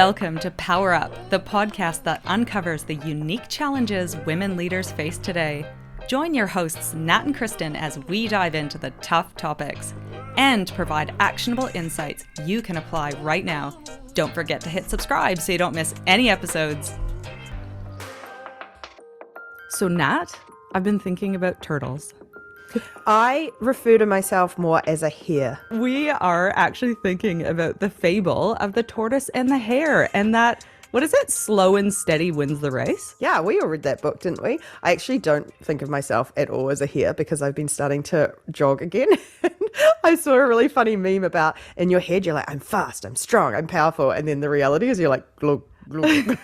Welcome to Power Up, the podcast that uncovers the unique challenges women leaders face today. Join your hosts, Nat and Kristen, as we dive into the tough topics and provide actionable insights you can apply right now. Don't forget to hit subscribe so you don't miss any episodes. So Nat, I've been thinking about turtles. I refer to myself more as a hare. We are actually thinking about the fable of the tortoise and the hare, and that, what is it? Slow and steady wins the race? Yeah, we all read that book, didn't we? I actually don't think of myself at all as a hare because I've been starting to jog again. I saw a really funny meme about, in your head, you're like, I'm fast, I'm strong, I'm powerful. And then the reality is you're like, glug, glug.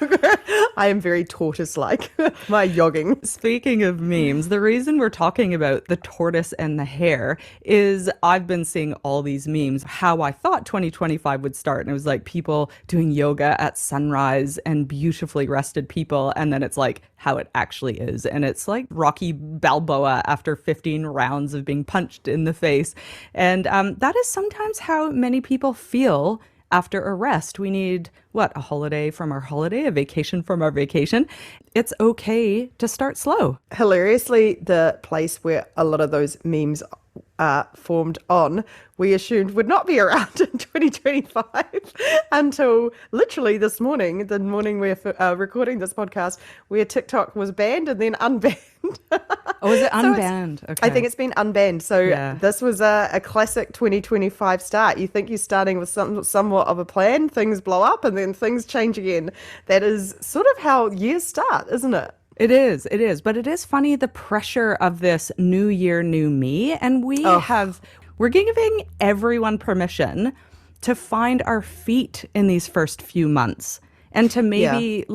I am very tortoise-like, my yogging. Speaking of memes, the reason we're talking about the tortoise and the hare is I've been seeing all these memes, how I thought 2025 would start. And it was like people doing yoga at sunrise and beautifully rested people. And then it's like how it actually is. And it's like Rocky Balboa after 15 rounds of being punched in the face. And that is sometimes how many people feel after a rest. We need, a holiday from our holiday, a vacation from our vacation. It's okay to start slow. Hilariously, the place where a lot of those memes are formed on, we assumed would not be around in 2025 until literally this morning, the morning we're recording this podcast, where TikTok was banned and then unbanned. Oh, is it unbanned? Okay. I think it's been unbanned. So This was a classic 2025 start. You think you're starting with somewhat of a plan, things blow up and then things change again. That is sort of how years start, isn't it? It is. But it is funny, the pressure of this new year, new me. And we're giving everyone permission to find our feet in these first few months and to maybe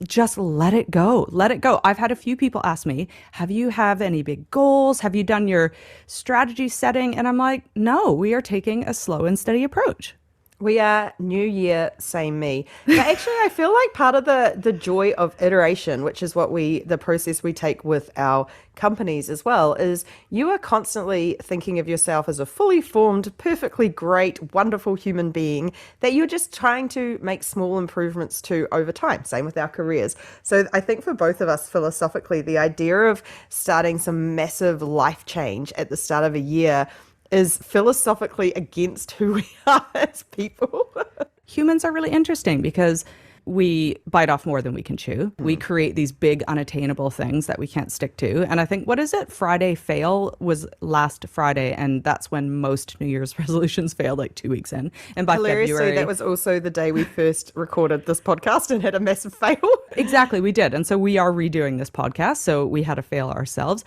just let it go. Let it go. I've had a few people ask me, have you any big goals? Have you done your strategy setting? And I'm like, no, we are taking a slow and steady approach. We are new year, same me. But actually, I feel like part of the joy of iteration, which is the process we take with our companies as well, is you are constantly thinking of yourself as a fully formed, perfectly great, wonderful human being that you're just trying to make small improvements to over time. Same with our careers. So I think for both of us, philosophically, the idea of starting some massive life change at the start of a year is philosophically against who we are as people. Humans are really interesting because we bite off more than we can chew. We create these big unattainable things that we can't stick to. And I think, Friday fail was last Friday. And that's when most New Year's resolutions fail, like 2 weeks in. And by February, that was also the day we first recorded this podcast and had a massive fail. Exactly, we did. And so we are redoing this podcast. So we had to fail ourselves.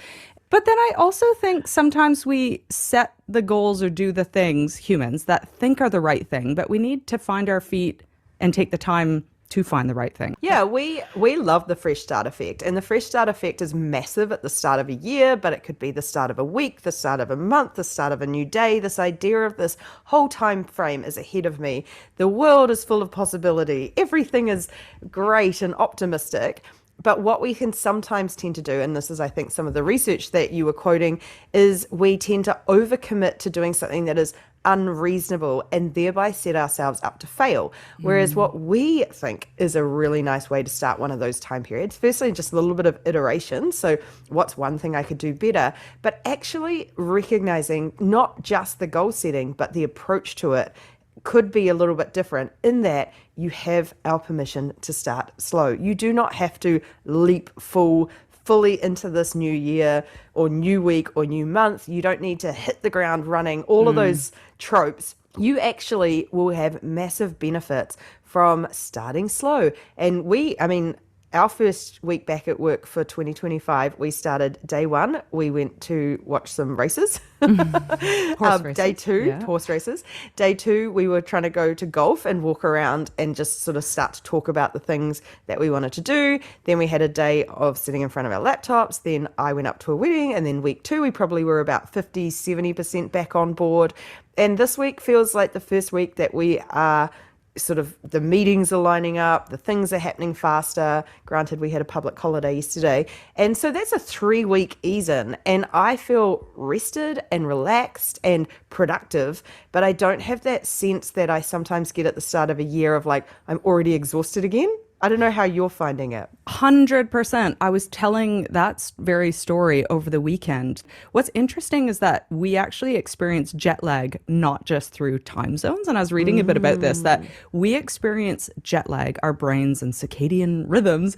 But then I also think sometimes we set the goals or do the things, humans, that think are the right thing, but we need to find our feet and take the time to find the right thing. Yeah, we love the fresh start effect. And the fresh start effect is massive at the start of a year, but it could be the start of a week, the start of a month, the start of a new day. This idea of this whole time frame is ahead of me. The world is full of possibility. Everything is great and optimistic. But what we can sometimes tend to do, and this is, I think, some of the research that you were quoting, is we tend to overcommit to doing something that is unreasonable and thereby set ourselves up to fail. Whereas what we think is a really nice way to start one of those time periods, firstly, just a little bit of iteration. So what's one thing I could do better? But actually recognizing not just the goal setting, but the approach to it could be a little bit different in that you have our permission to start slow. You do not have to leap fully into this new year or new week or new month. You don't need to hit the ground running, all of those tropes. You actually will have massive benefits from starting slow. And our first week back at work for 2025, we started day one. We went to watch some races. Horse races. Day two, horse races. Day two, we were trying to go to golf and walk around and just sort of start to talk about the things that we wanted to do. Then we had a day of sitting in front of our laptops. Then I went up to a wedding. And then week two, we probably were about 50-70% back on board. And this week feels like the first week that we are sort of the meetings are lining up, the things are happening faster. Granted, we had a public holiday yesterday. And so that's a 3 week ease in. And I feel rested and relaxed and productive, but I don't have that sense that I sometimes get at the start of a year of like, I'm already exhausted again. I don't know how you're finding it. 100%. I was telling that very story over the weekend. What's interesting is that we actually experience jet lag not just through time zones. And I was reading a bit about this, that we experience jet lag, our brains and circadian rhythms,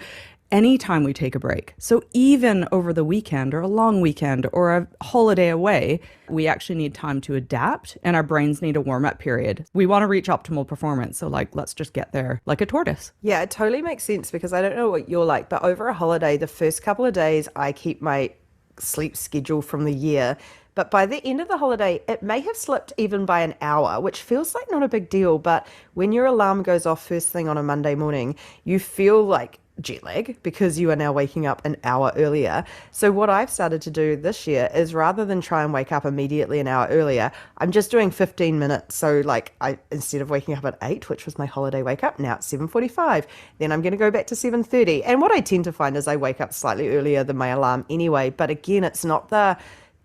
anytime we take a break. So even over the weekend or a long weekend or a holiday away, we actually need time to adapt and our brains need a warm up period. We want to reach optimal performance. So like, let's just get there like a tortoise. Yeah, it totally makes sense because I don't know what you're like, but over a holiday, the first couple of days, I keep my sleep schedule from the year. But by the end of the holiday, it may have slipped even by an hour, which feels like not a big deal. But when your alarm goes off first thing on a Monday morning, you feel like jet lag because you are now waking up an hour earlier. So what I've started to do this year is rather than try and wake up immediately an hour earlier, I'm just doing 15 minutes. So like I instead of waking up at 8, which was my holiday wake up, now it's 7:45. Then I'm going to go back to 7:30. And what I tend to find is I wake up slightly earlier than my alarm anyway, but again, it's not the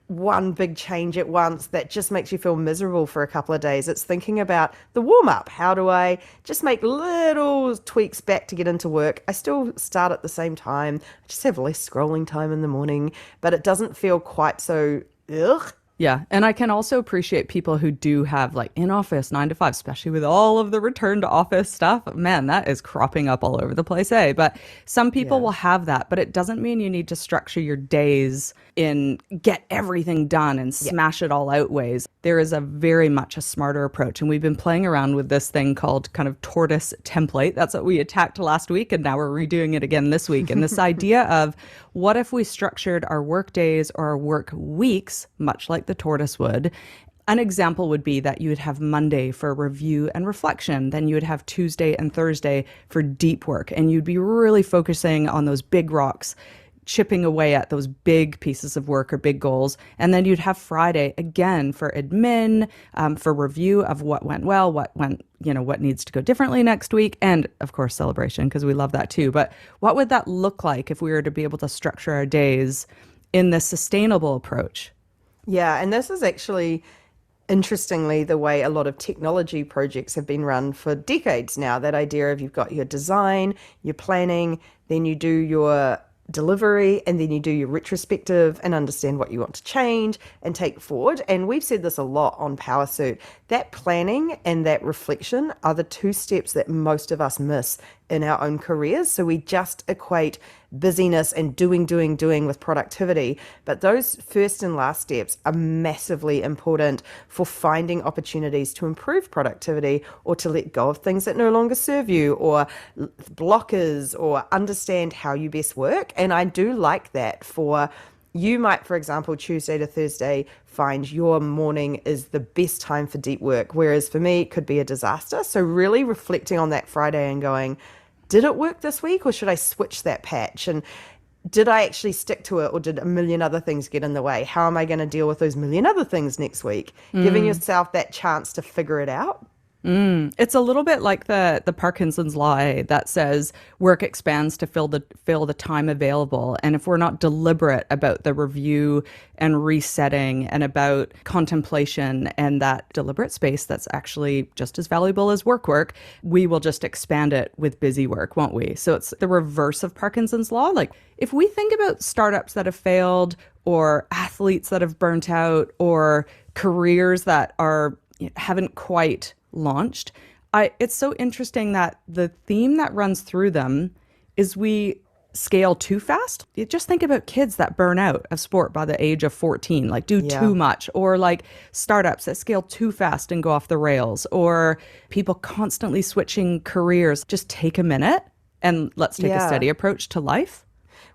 one big change at once that just makes you feel miserable for a couple of days. It's thinking about the warm up. How do I just make little tweaks back to get into work? I still start at the same time. I just have less scrolling time in the morning, but it doesn't feel quite so ugh. Yeah. And I can also appreciate people who do have like in office 9 to 5, especially with all of the return to office stuff. Man, that is cropping up all over the place, eh? But some people Yeah. will have that, but it doesn't mean you need to structure your days in get everything done and Yeah. smash it all out ways. There is a very much a smarter approach. And we've been playing around with this thing called kind of tortoise template. That's what we attacked last week. And now we're redoing it again this week. And this idea of what if we structured our work days or our work weeks, much like the tortoise would. An example would be that you would have Monday for review and reflection. Then you would have Tuesday and Thursday for deep work. And you'd be really focusing on those big rocks, chipping away at those big pieces of work or big goals. And then you'd have Friday again for admin, for review of what went well, what went, what needs to go differently next week. And of course, celebration, because we love that too. But what would that look like if we were to be able to structure our days in this sustainable approach? Yeah, and this is actually interestingly the way a lot of technology projects have been run for decades now. That idea of you've got your design, your planning, then you do your delivery, and then you do your retrospective and understand what you want to change and take forward. And we've said this a lot on PowerSuit. That planning and that reflection are the two steps that most of us miss in our own careers. So we just equate busyness and doing with productivity. But those first and last steps are massively important for finding opportunities to improve productivity or to let go of things that no longer serve you or blockers or understand how you best work. And I do like that for you might, for example, Tuesday to Thursday, find your morning is the best time for deep work, whereas for me, it could be a disaster. So really reflecting on that Friday and going, did it work this week or should I switch that patch? And did I actually stick to it or did a million other things get in the way? How am I going to deal with those million other things next week? Giving yourself that chance to figure it out. It's a little bit like the Parkinson's law that says work expands to fill the time available. And if we're not deliberate about the review and resetting and about contemplation and that deliberate space that's actually just as valuable as work, we will just expand it with busy work, won't we? So it's the reverse of Parkinson's law. Like if we think about startups that have failed or athletes that have burnt out or careers that haven't quite launched, it's so interesting that the theme that runs through them is we scale too fast. You just think about kids that burn out of sport by the age of 14, like do too much, or like startups that scale too fast and go off the rails, or people constantly switching careers. Just take a minute and let's take a steady approach to life.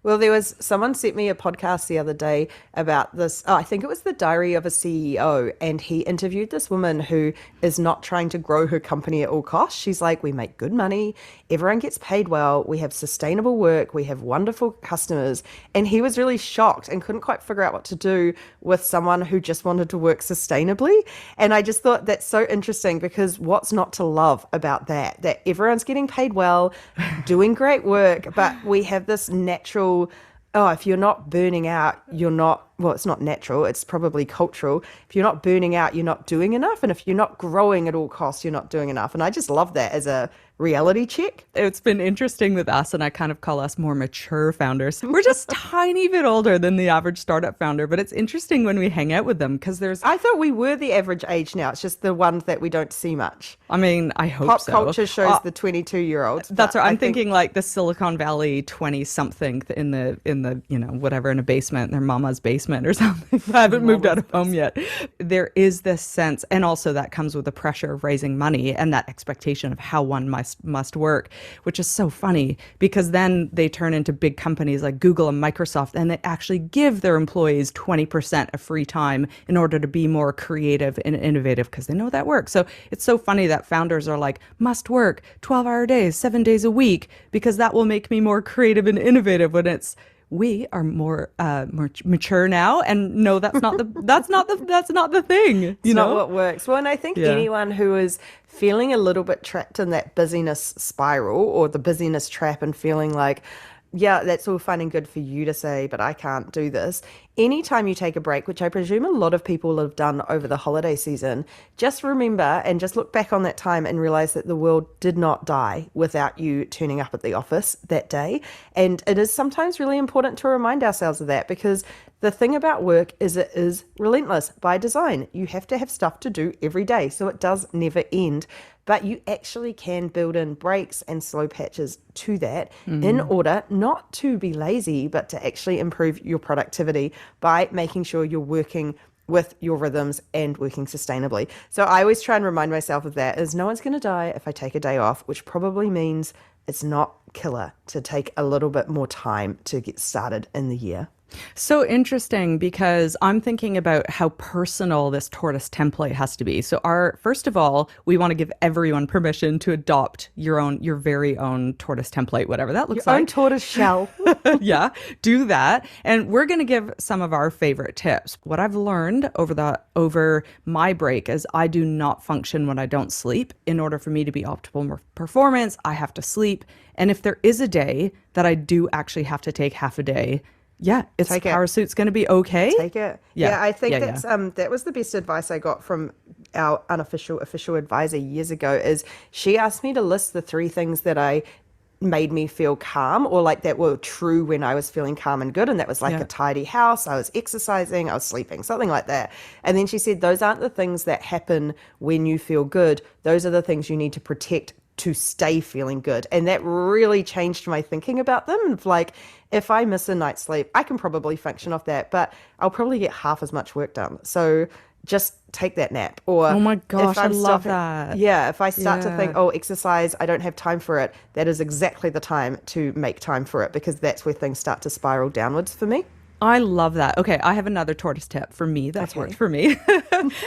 Well, there was someone sent me a podcast the other day about this. Oh, I think it was the Diary of a CEO, and he interviewed this woman who is not trying to grow her company at all costs. She's like, we make good money, everyone gets paid well, we have sustainable work, we have wonderful customers. And he was really shocked and couldn't quite figure out what to do with someone who just wanted to work sustainably. And I just thought that's so interesting because what's not to love about that? That everyone's getting paid well, doing great work, but we have this natural, oh, if you're not burning out, you're not, well, it's not natural, it's probably cultural. If you're not burning out, you're not doing enough. And if you're not growing at all costs, you're not doing enough. And I just love that as a reality check. It's been interesting with us, and I kind of call us more mature founders. We're just tiny bit older than the average startup founder, but it's interesting when we hang out with them because there's, I thought we were the average age now. It's just the ones that we don't see much. I mean, I hope Pop so. culture shows the 22-year-olds. That's right. I'm thinking like the Silicon Valley 20 something in the whatever, in a basement, their mama's basement or something. I haven't moved out of home yet. There is this sense, and also that comes with the pressure of raising money and that expectation of how one must work, which is so funny because then they turn into big companies like Google and Microsoft, and they actually give their employees 20% of free time in order to be more creative and innovative because they know that works. So it's so funny that founders are like, must work 12-hour days, 7 days a week, because that will make me more creative and innovative, when it's, we are more mature now and no, that's not the thing. It's not what works. Well, and I think anyone who is feeling a little bit trapped in that busyness spiral or the busyness trap and feeling like, yeah, that's all fine and good for you to say, but I can't do this. Anytime you take a break, which I presume a lot of people have done over the holiday season, just remember and just look back on that time and realize that the world did not die without you turning up at the office that day. And it is sometimes really important to remind ourselves of that, because the thing about work is it is relentless by design. You have to have stuff to do every day, so it does never end. But you actually can build in breaks and slow patches to that in order not to be lazy, but to actually improve your productivity by making sure you're working with your rhythms and working sustainably. So I always try and remind myself of that, is no one's going to die if I take a day off, which probably means it's not killer to take a little bit more time to get started in the year. So interesting, because I'm thinking about how personal this tortoise template has to be. So first of all, we want to give everyone permission to adopt your very own tortoise template, whatever that looks Your like. own tortoise shell. Yeah, do that. And we're going to give some of our favorite tips. What I've learned over my break is I do not function when I don't sleep. In order for me to be optimal performance, I have to sleep. And if there is a day that I do actually have to take half a day, yeah, Power Suit's going to be okay. Take it. Yeah, I think that was the best advice I got from our official advisor years ago. Is she asked me to list the 3 things that I made me feel calm, or like that were true when I was feeling calm and good, and that was like a tidy house, I was exercising, I was sleeping, something like that. And then she said, those aren't the things that happen when you feel good. Those are the things you need to protect to stay feeling good. And that really changed my thinking about them. And like, if I miss a night's sleep, I can probably function off that, but I'll probably get half as much work done. So just take that nap. Or oh my gosh, I love that. Yeah, if I start to think, oh, exercise, I don't have time for it, that is exactly the time to make time for it, because that's where things start to spiral downwards for me. I love that. Okay, I have another tortoise tip for me that's worked for me.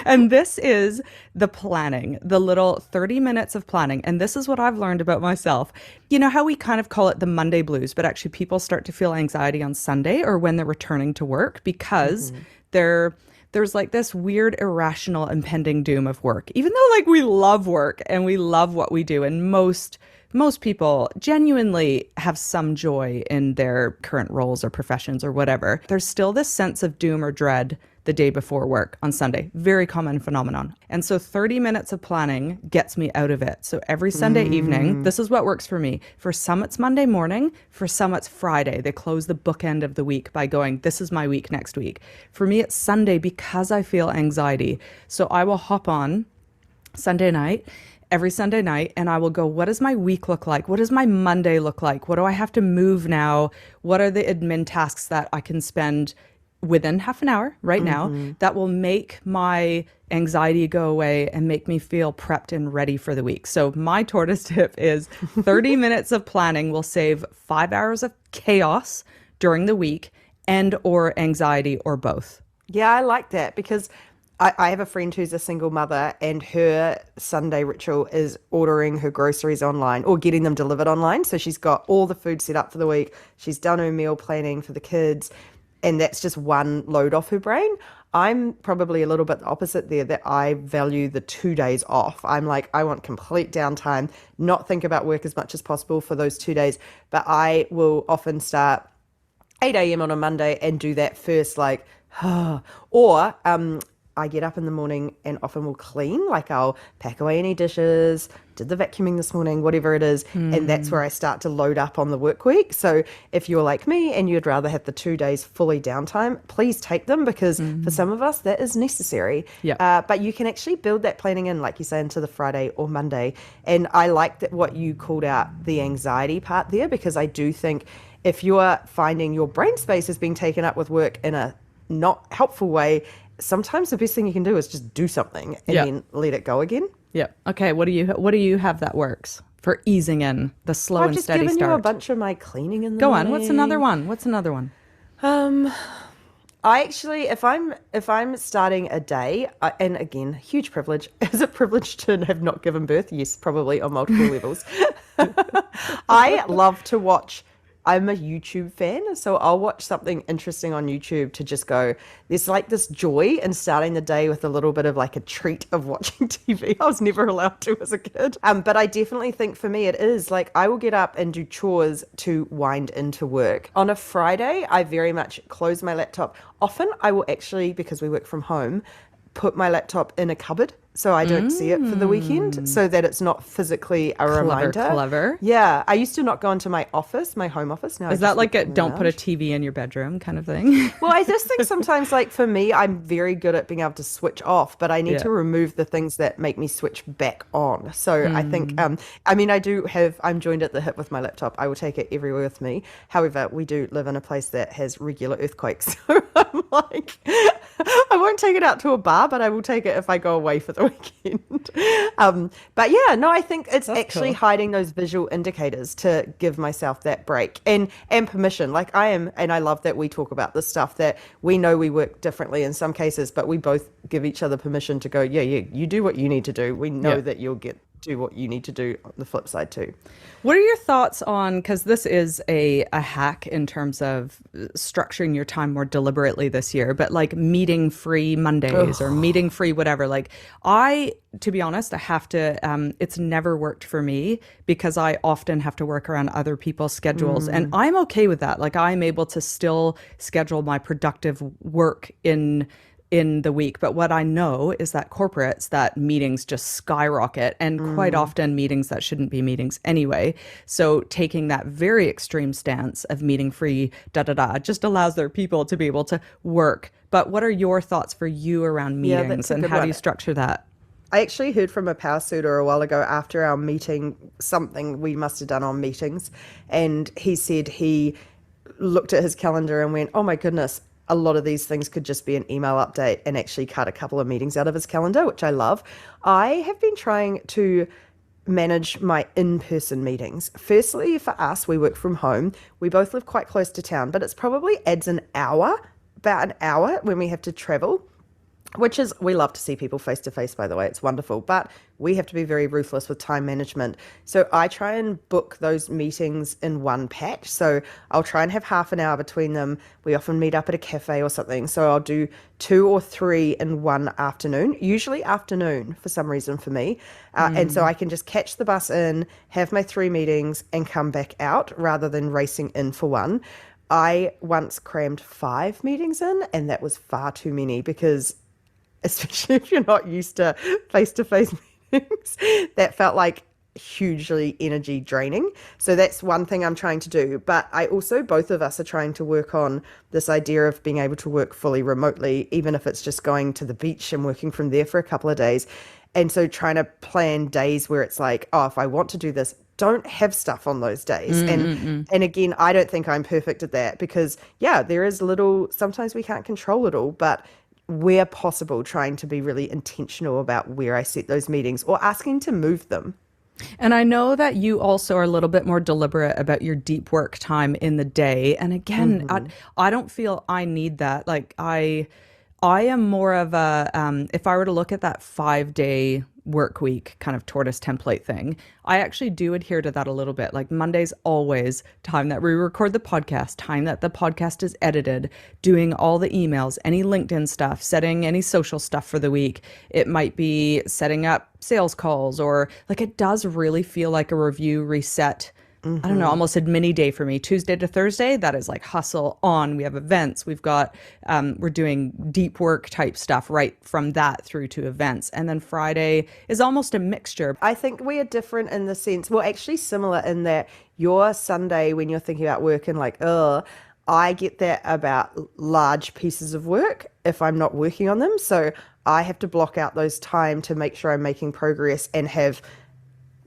And this is the planning, the little 30 minutes of planning. And this is what I've learned about myself. You know how we kind of call it the Monday blues, but actually people start to feel anxiety on Sunday or when they're returning to work, because there's like this weird irrational impending doom of work. Even though like we love work and we love what we do, and most people genuinely have some joy in their current roles or professions or whatever, there's still this sense of doom or dread the day before work on Sunday. Very common phenomenon. And so 30 minutes of planning gets me out of it. So every Sunday evening, this is what works for me. For some, it's Monday morning. For some, it's Friday. They close the bookend of the week by going, this is my week next week. For me, it's Sunday because I feel anxiety. So I will hop on every Sunday night, and I will go, what does my week look like? What does my Monday look like? What do I have to move now? What are the admin tasks that I can spend within half an hour right now that will make my anxiety go away and make me feel prepped and ready for the week? So my tortoise tip is 30 minutes of planning will save 5 hours of chaos, during the week, and or anxiety or both? Yeah, I like that because I have a friend who's a single mother, and her Sunday ritual is ordering her groceries online or getting them delivered online. So she's got all the food set up for the week. She's done her meal planning for the kids, and that's just one load off her brain. I'm probably a little bit the opposite there, that I value the 2 days off. I'm like, I want complete downtime, not think about work as much as possible for those 2 days. But I will often start 8 a.m. on a Monday and do that first, like, or I get up in the morning and often will clean, like I'll pack away any dishes, did the vacuuming this morning, whatever it is, and that's where I start to load up on the work week. So if you're like me and you'd rather have the 2 days fully downtime, please take them, because for some of us that is necessary. Yeah. But you can actually build that planning in, like you say, into the Friday or Monday. And I like that what you called out, the anxiety part there, because I do think if you're finding your brain space is being taken up with work in a not helpful way, sometimes the best thing you can do is just do something and then let it go again. Yeah. Okay. What do you have that works for easing in the slow and steady I've just given you a start? bunch of my cleaning in the Go on. What's another morning. one? What's another one? I actually, if I'm starting a day, and again, huge privilege. Is it privilege to have not given birth? Yes, probably on multiple levels. I love to watch. I'm a YouTube fan, so I'll watch something interesting on YouTube to just go, there's like this joy in starting the day with a little bit of like a treat of watching TV. I was never allowed to as a kid. But I definitely think for me it is like I will get up and do chores to wind into work. On a Friday, I very much close my laptop. Often I will actually, because we work from home, put my laptop in a cupboard so I don't see it for the weekend, so that it's not physically a reminder. Clever. Yeah, I used to not go into my office, my home office. Now I Is that just like work a from the don't put a lounge. TV in your bedroom kind of thing? Well, I just think sometimes, like for me, I'm very good at being able to switch off, but I need Yeah. to remove the things that make me switch back on. So I think, I mean, I do have, I'm joined at the hip with my laptop. I will take it everywhere with me. However, we do live in a place that has regular earthquakes. So I'm like, I won't take it out to a bar, but I will take it if I go away for the weekend. But yeah, no, I think it's That's actually cool. hiding those visual indicators to give myself that break and permission. Like I am, and I love that we talk about this stuff, that we know we work differently in some cases, but we both give each other permission to go, yeah, you do what you need to do. We know Yeah. that you'll do what you need to do on the flip side too. What are your thoughts on, because this is a hack in terms of structuring your time more deliberately this year, but like meeting free Mondays or meeting free whatever. Like to be honest, I have to, it's never worked for me because I often have to work around other people's schedules. And I'm okay with that. Like I'm able to still schedule my productive work in the week. But what I know is that corporates, that meetings just skyrocket, and quite often meetings that shouldn't be meetings anyway. So taking that very extreme stance of meeting free, just allows their people to be able to work. But what are your thoughts for you around Yeah, meetings that's a and good how do one. you structure that? I actually heard from a power suitor a while ago after our meeting, something we must have done on meetings. And he said he looked at his calendar and went, oh my goodness, a lot of these things could just be an email update, and actually cut a couple of meetings out of his calendar, which I love. I have been trying to manage my in-person meetings. Firstly, for us, we work from home. We both live quite close to town, but it's probably adds an hour, about an hour when we have to travel. Which is, we love to see people face to face, by the way. It's wonderful. But we have to be very ruthless with time management. So I try and book those meetings in one patch. So I'll try and have half an hour between them. We often meet up at a cafe or something. So I'll do 2 or 3 in one afternoon, usually afternoon for some reason for me. And so I can just catch the bus in, have my 3 meetings, and come back out rather than racing in for one. I once crammed 5 meetings in, and that was far too many because especially if you're not used to face-to-face meetings, that felt like hugely energy draining. So that's one thing I'm trying to do. But I also, both of us are trying to work on this idea of being able to work fully remotely, even if it's just going to the beach and working from there for a couple of days. And so trying to plan days where it's like, oh, if I want to do this, don't have stuff on those days. And again, I don't think I'm perfect at that because yeah, there is little, sometimes we can't control it all, but where possible, trying to be really intentional about where I set those meetings or asking to move them. And I know that you also are a little bit more deliberate about your deep work time in the day. And again, I don't feel I need that. I am more of a, if I were to look at that 5 day work week kind of tortoise template thing, I actually do adhere to that a little bit. Like Monday's always time that we record the podcast, time that the podcast is edited, doing all the emails, any LinkedIn stuff, setting any social stuff for the week. It might be setting up sales calls, or like it does really feel like a review reset. I don't know, almost a mini day for me. Tuesday to Thursday, that is like hustle on. We have events. We're doing deep work type stuff right from that through to events. And then Friday is almost a mixture. I think we are different in the sense, well, actually similar in that your Sunday, when you're thinking about work and like, oh, I get that about large pieces of work if I'm not working on them. So I have to block out those time to make sure I'm making progress and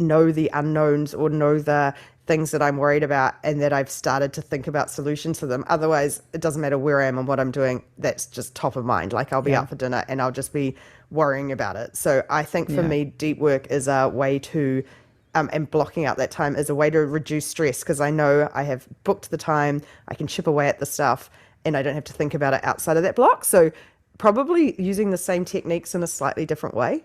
know the unknowns or know the things that I'm worried about and that I've started to think about solutions to them. Otherwise, it doesn't matter where I am and what I'm doing. That's just top of mind. Like I'll be out for dinner and I'll just be worrying about it. So I think for me, deep work is a way to, and blocking out that time is a way to reduce stress because I know I have booked the time, I can chip away at the stuff and I don't have to think about it outside of that block. So probably using the same techniques in a slightly different way.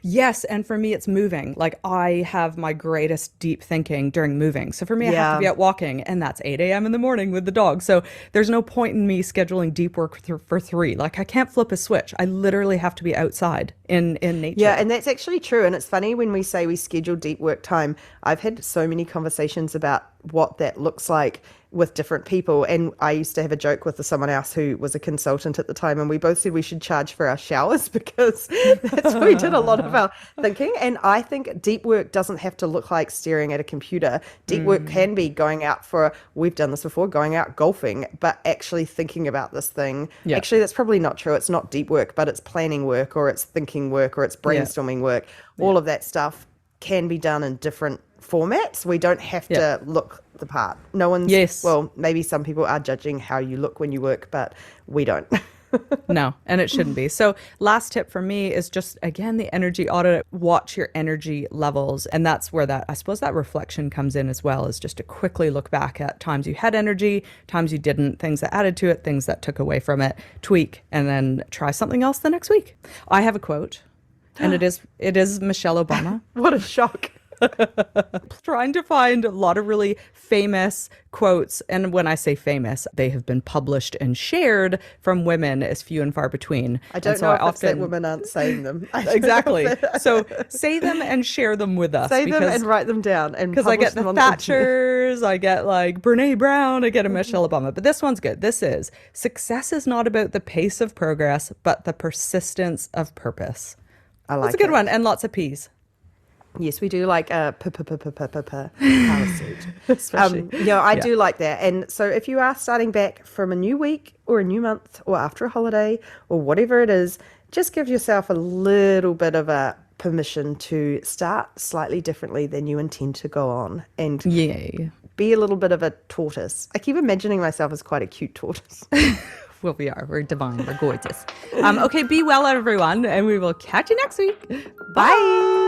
Yes, and for me, it's moving. Like I have my greatest deep thinking during moving. So for me, I have to Yeah. be out walking, and that's 8 a.m. in the morning with the dog. So there's no point in me scheduling deep work for 3. Like I can't flip a switch. I literally have to be outside in Yeah, nature. and that's actually true. And it's funny when we say we schedule deep work time. I've had so many conversations about what that looks like with different people. And I used to have a joke with someone else who was a consultant at the time, and we both said we should charge for our showers because that's where we did a lot of our thinking. And I think deep work doesn't have to look like staring at a computer. Deep work can be going out for, we've done this before, going out golfing, but actually thinking about this thing. Yeah, Actually, that's probably not true. It's not deep work, but it's planning work or it's thinking work or it's yeah, brainstorming work. All of that stuff can be done in different formats. We don't have yeah. to look the part. No one's, Yes. well, maybe some people are judging how you look when you work, but we don't. No, and it shouldn't be. So, last tip for me is just again the energy audit. Watch your energy levels, and that's where that I suppose that reflection comes in as well. Is just to quickly look back at times you had energy, times you didn't, things that added to it, things that took away from it. Tweak, and then try something else the next week. I have a quote, and it is Michelle Obama. What a shock. Trying to find a lot of really famous quotes. And when I say famous, they have been published and shared from women as few and far between. I don't and so know I if it's that women aren't saying them. exactly. So say them and share them with us. Say them and write them down and because I publish get them the on the internet. Thatchers, I get like Brene Brown, I get a Michelle Obama. But this one's good. This is success is not about the pace of progress, but the persistence of purpose. I That's like a good it. one. And lots of P's. Yes, we do like a power suit. Especially. I do like that. And so if you are starting back from a new week or a new month or after a holiday or whatever it is, just give yourself a little bit of a permission to start slightly differently than you intend to go on and Yay. be a little bit of a tortoise. I keep imagining myself as quite a cute tortoise. Well, we are. We're divine. We're gorgeous. Okay, be well, everyone, and we will catch you next week. Bye. Bye.